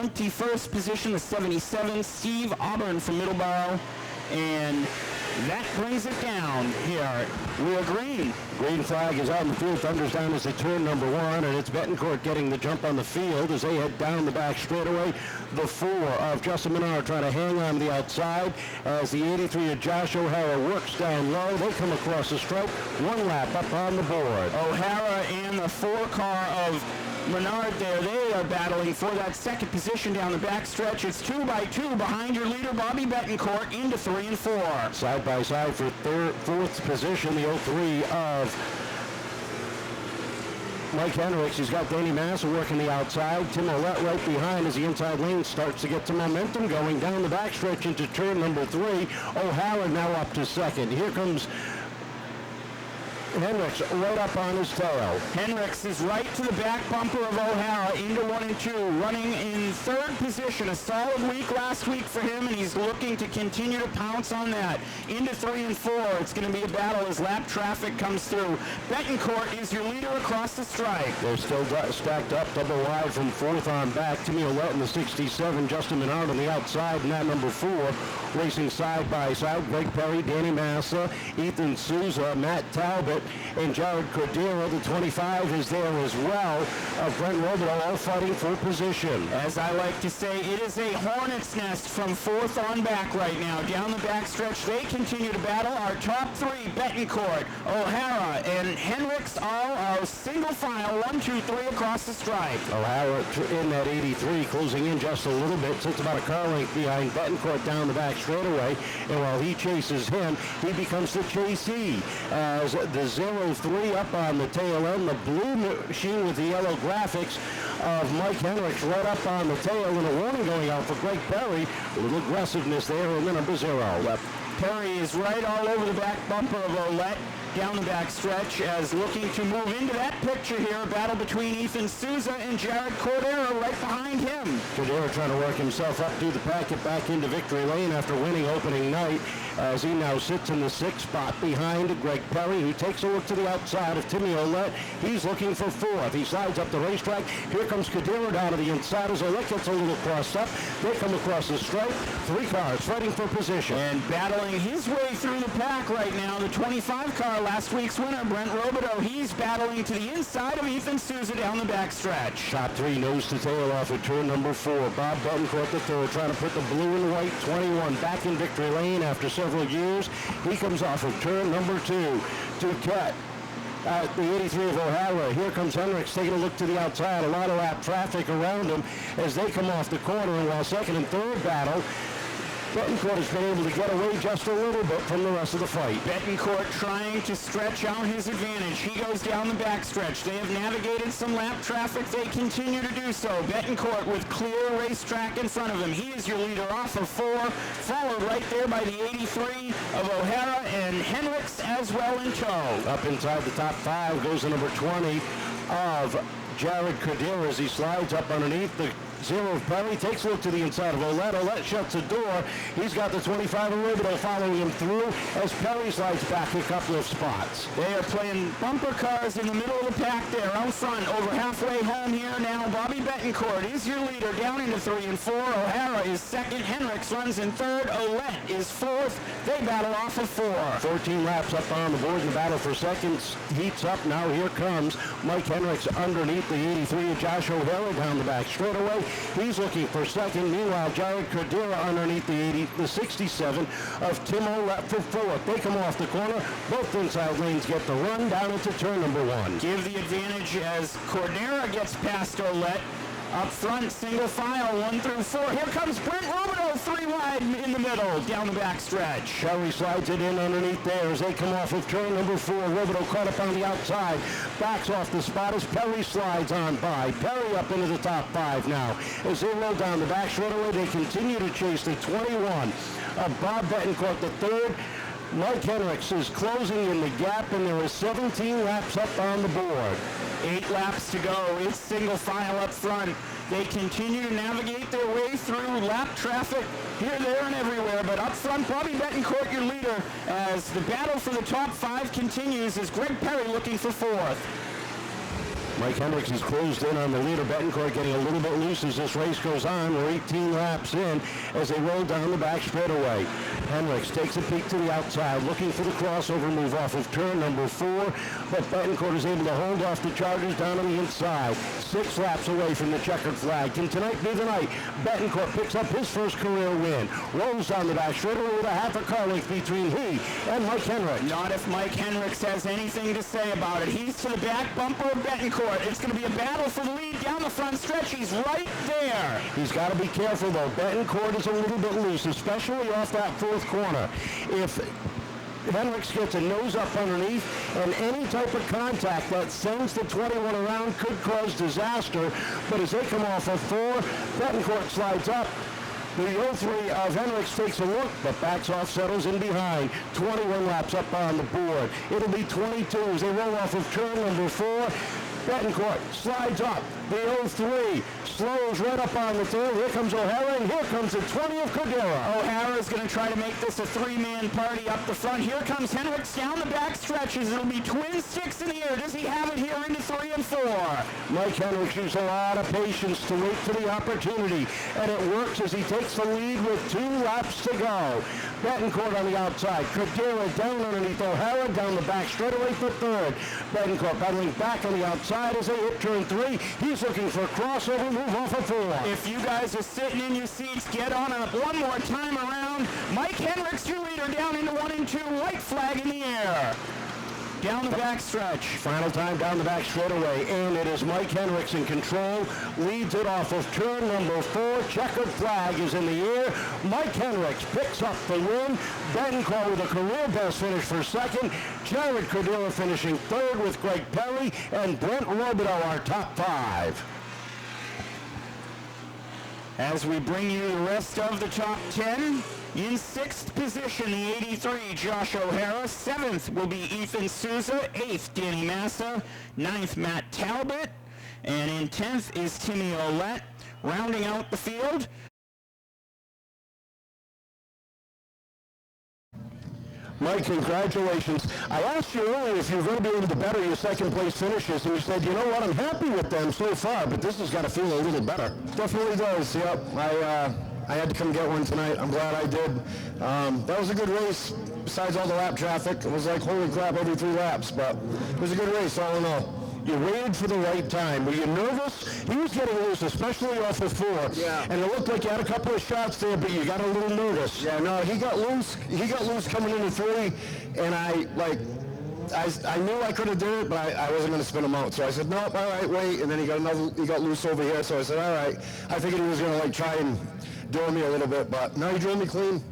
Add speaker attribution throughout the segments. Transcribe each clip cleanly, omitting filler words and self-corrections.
Speaker 1: 21st position, the 77, Steve Auburn from Middleborough. And that brings it down here. We are green.
Speaker 2: Green flag is on the field. Thunders down as they turn number 1, and it's Bettencourt getting the jump on the field as they head down the back straightaway. The 4 of Justin Menard trying to hang on the outside as the 83 of Josh O'Hara works down low. They come across the stripe. 1 lap up on the board.
Speaker 1: O'Hara and the 4 car of Menard there, they are battling for that second position down the backstretch. It's 2 by 2 behind your leader, Bobby Bettencourt, into 3 and 4.
Speaker 2: Side by side for 4th position, the 03 of Mike Hendricks. He's got Danny Massa working the outside. Tim Ouellette right behind as the inside lane starts to get some momentum going down the backstretch into turn number 3. O'Hara now up to 2nd. Here comes Hendricks right up on his tail.
Speaker 1: Hendricks is right to the back bumper of O'Hara into 1 and 2, running in 3rd position. A solid week last week for him, and he's looking to continue to pounce on that. Into 3 and 4. It's going to be a battle as lap traffic comes through. Bettencourt is your leader across the stripe.
Speaker 2: They're still stacked up double wide from 4th on back. Timmy Ouellette in the 67, Justin Menard on the outside, and that number 4 racing side by side. Greg Perry, Danny Massa, Ethan Souza, Matt Talbot, and Jared Cordeira. The 25 is there as well. Brent Robidoux all fighting for position.
Speaker 1: As I like to say, it is a hornet's nest from 4th on back right now. Down the backstretch, they continue to battle. Our top 3, Bettencourt, O'Hara, and Hendricks all are single file, 1, 2, 3 across the stripe.
Speaker 2: O'Hara in that 83, closing in just a little bit, sits about a car length behind Bettencourt down the back straightaway, and while he chases him, he becomes the chasee as the 03 up on the tail end, the blue machine with the yellow graphics of Mike Hendricks right up on the tail, and a warning going out for Greg Perry. A little aggressiveness there in the number 0.
Speaker 1: Perry is right all over the back bumper of Ouellette down the back stretch as looking to move into that picture here. A battle between Ethan Souza and Jared Cordeira right behind him.
Speaker 2: Cordeira trying to work himself up through the packet back into victory lane after winning opening night as he now sits in the 6th spot behind Greg Perry, who takes a look to the outside of Timmy Ouellette. He's looking for 4th. He slides up the racetrack. Here comes Cordeira down to the inside as Ouellette gets a little crossed up. They come across the stripe. 3 cars fighting for position.
Speaker 1: And battling his way through the pack right now, the 25 car, last week's winner, Brent Robidoux. He's battling to the inside of Ethan Souza down the backstretch.
Speaker 2: Top 3 nose to tail off at turn number 4. Bob Bettencourt III trying to put the blue and white 21 back in victory lane after several years. He comes off of turn number 2 to cut the 83 of O'Hara. Here comes Hendricks taking a look to the outside. A lot of lap traffic around him as they come off the corner, and while 2nd and 3rd battle, Bettencourt has been able to get away just a little bit from the rest of the fight.
Speaker 1: Bettencourt trying to stretch out his advantage. He goes down the backstretch. They have navigated some lap traffic. They continue to do so. Bettencourt with clear racetrack in front of him. He is your leader off of 4, followed right there by the 83 of O'Hara and Hendricks as well in tow.
Speaker 2: Up inside the top 5 goes the number 20 of Jared Cordeira as he slides up underneath the 0 of Perry, takes a look to the inside of Ouellette. Ouellette shuts the door. He's got the 25 of Robidoux following him through as Perry slides back a couple of spots.
Speaker 1: They are playing bumper cars in the middle of the pack there, out front, over halfway home here now. Bobby Bettencourt is your leader down into 3 and 4. O'Hara is 2nd. Hendricks runs in 3rd. Ouellette is 4th. They battle off of 4.
Speaker 2: 14 laps up on the board in the battle for seconds. Heats up now. Here comes Mike Hendricks underneath the 83 of Josh O'Hara down the back straightaway. He's looking for 2nd. Meanwhile, Jared Cordeira underneath the 67 of Tim Ouellette for 4th. They come off the corner. Both inside lanes get the run down into turn number 1.
Speaker 1: Give the advantage as Cordeira gets past Ouellette. Up front, single file, 1 through 4. Here comes Brent Robidoux, 3 wide in the middle, down the backstretch.
Speaker 2: Perry slides it in underneath there as they come off of turn number 4. Robidoux caught up on the outside, backs off the spot as Perry slides on by. Perry up into the top 5 now. As they roll down the back straightaway, they continue to chase the 21 of Bob Bettencourt III. Mike Hendricks is closing in the gap, and there are 17 laps up on the board.
Speaker 1: 8 laps to go. It's single file up front. They continue to navigate their way through lap traffic here, there, and everywhere. But up front, Bobby Bettencourt, your leader, as the battle for the top 5 continues, is Greg Perry looking for 4th.
Speaker 2: Mike Hendricks is closed in on the leader. Bettencourt getting a little bit loose as this race goes on. We're 18 laps in as they roll down the back straightaway. Hendricks takes a peek to the outside, looking for the crossover move off of turn number 4, but Bettencourt is able to hold off the Chargers down on the inside. 6 laps away from the checkered flag. Can tonight be the night? Bettencourt picks up his first career win. Rolls down the back straightaway with a half a car length between he and Mike Hendricks.
Speaker 1: Not if Mike Hendricks has anything to say about it. He's to the back bumper of Bettencourt. It's going to be a battle for the lead down the front stretch. He's right there.
Speaker 2: He's got to be careful, though. Bettencourt is a little bit loose, especially off that 4th corner. If Hendricks gets a nose up underneath, and any type of contact that sends the 21 around could cause disaster. But as they come off of 4, Bettencourt slides up. The 03 of Hendricks takes a look, but backs off, settles in behind. 21 laps up on the board. It'll be 22 as they roll off of turn number 4. Bettencourt slides up. The 03 slows right up on the tail. Here comes O'Hara, and here comes the 20 of Cordeira.
Speaker 1: O'Hara is going to try to make this a 3-man party up the front. Here comes Hendricks down the back stretches. It'll be twin sticks in the air. Does he have it here into 3 and 4?
Speaker 2: Mike Hendricks used a lot of patience to wait for the opportunity, and it works as he takes the lead with 2 laps to go. Bettencourt on the outside. Cordeira down underneath O'Hara, down the back straightaway for 3rd. Bettencourt battling back on the outside as they hit turn 3. He's looking for a crossover move off of 4.
Speaker 1: If you guys are sitting in your seats, get on up one more time around. Mike Hendricks, your leader, down into 1 and 2. White flag in the air. Down the back stretch.
Speaker 2: Final time down the back straightaway, and it is Mike Hendricks in control. Leads it off of turn number 4. Checkered flag is in the air. Mike Hendricks picks up the win. Bettencourt with a career best finish for 2nd. Jared Cordeira finishing 3rd with Greg Perry, and Brent Robidoux our top 5.
Speaker 1: As we bring you the rest of the top 10, in 6th position, the 83, Josh O'Hara. 7th will be Ethan Souza. 8th, Danny Massa. 9th, Matt Talbot. And in 10th is Timmy Ouellette. Rounding out the field,
Speaker 2: Mike, congratulations. I asked you earlier if you were going to be able to better your 2nd place finishes, and you said, you know what, I'm happy with them so far, but this has got to feel a little better.
Speaker 3: Definitely does, yep. I had to come get one tonight. I'm glad I did. That was a good race, besides all the lap traffic. It was like, holy crap, every 3 laps, but it was a good race all in all.
Speaker 2: You waited for the right time. Were you nervous? He was getting loose, especially off of 4.
Speaker 3: Yeah.
Speaker 2: And it looked like you had a couple of shots there, but you got a little nervous.
Speaker 3: Yeah, no, he got loose. He got loose coming into 3, and I knew I could have done it, but I wasn't going to spin him out. So I said, nope, all right, wait. And then he got loose over here. So I said, all right. I figured he was going to like try and drill me a little bit, but no, he drilled me clean.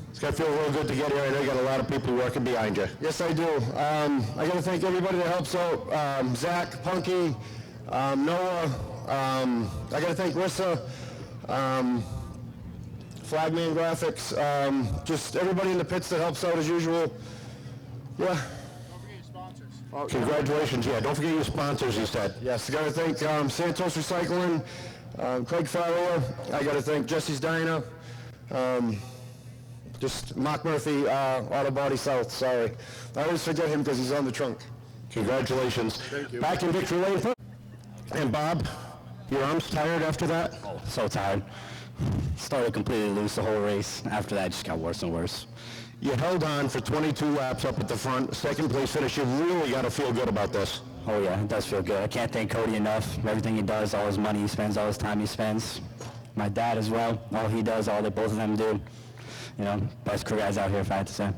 Speaker 2: It's got to feel real good to get here. I know you got a lot of people working behind you.
Speaker 3: Yes, I do. I got to thank everybody that helps out. Zach, Punky, Noah. I got to thank Rissa, Flagman Graphics, just everybody in the pits that helps out as usual. Yeah.
Speaker 4: Don't forget your sponsors.
Speaker 2: Congratulations. Yeah, don't forget your sponsors, he said.
Speaker 3: Yes, I got to thank Santos Recycling, Craig Farrower. I got to thank Jesse's Diner. Just Mark Murphy, Auto Body South, sorry. I always forget him because he's on the trunk.
Speaker 2: Congratulations.
Speaker 3: Thank you.
Speaker 2: Back in victory lane. And Bob, your arms tired after that?
Speaker 5: Oh, so tired. Started completely loose the whole race. After that, it just got worse and worse.
Speaker 2: You held on for 22 laps up at the front. 2nd place finish. You really got to feel good about this.
Speaker 5: Oh yeah, it does feel good. I can't thank Cody enough for everything he does, all his money he spends, all his time he spends. My dad as well, all he does, all that both of them do. You know, best crew guys out here, if I had to say.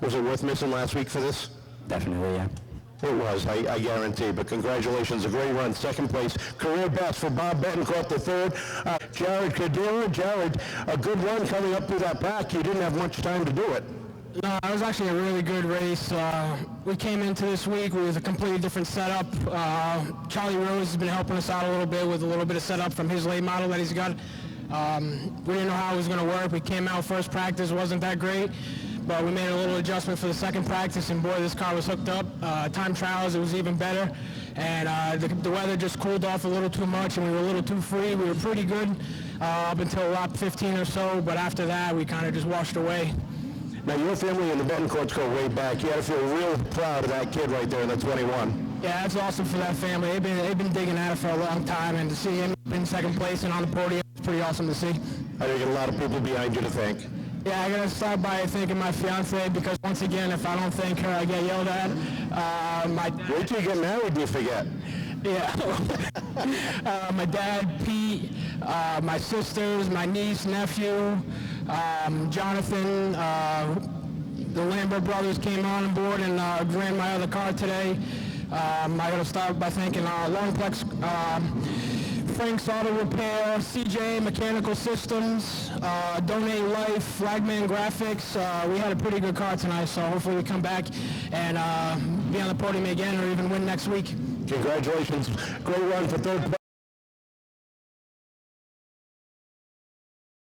Speaker 2: Was it worth missing last week for this?
Speaker 5: Definitely, yeah.
Speaker 2: It was, I guarantee. But congratulations, a great run. 2nd place, career best for Bob Bettencourt III. Jared Cordeira. Jared, a good run coming up through that pack. You didn't have much time to do it.
Speaker 6: No, it was actually a really good race. We came into this week with a completely different setup. Charlie Rose has been helping us out a little bit with a little bit of setup from his late model that he's got. We didn't know how it was going to work. We came out first practice, wasn't that great, but we made a little adjustment for the 2nd practice, and boy, this car was hooked up. Time trials, it was even better, and the weather just cooled off a little too much, and we were a little too free. We were pretty good up until lap 15 or so, but after that, we kind of just washed away.
Speaker 2: Now, your family and the Bettencourts go way back. You got to feel real proud of that kid right there in the 21.
Speaker 6: Yeah, that's awesome for that family. They've been digging at it for a long time, and to see him in second place and on the podium is pretty awesome to see.
Speaker 2: I think a lot of people behind you to thank.
Speaker 6: Yeah, I gotta start by thanking my fiance, because once again, if I don't thank her, I get yelled at.
Speaker 2: Wait till you get married and you forget.
Speaker 6: Yeah. My dad, Pete, my sisters, my niece, nephew, Jonathan, the Lambert brothers came on board and ran my other car today. I gotta start by thanking Longplex, Frank's Auto Repair, CJ Mechanical Systems, Donate Life, Flagman Graphics. We had a pretty good car tonight, so hopefully we come back and be on the podium again or even win next week.
Speaker 2: Congratulations. Great run for third place.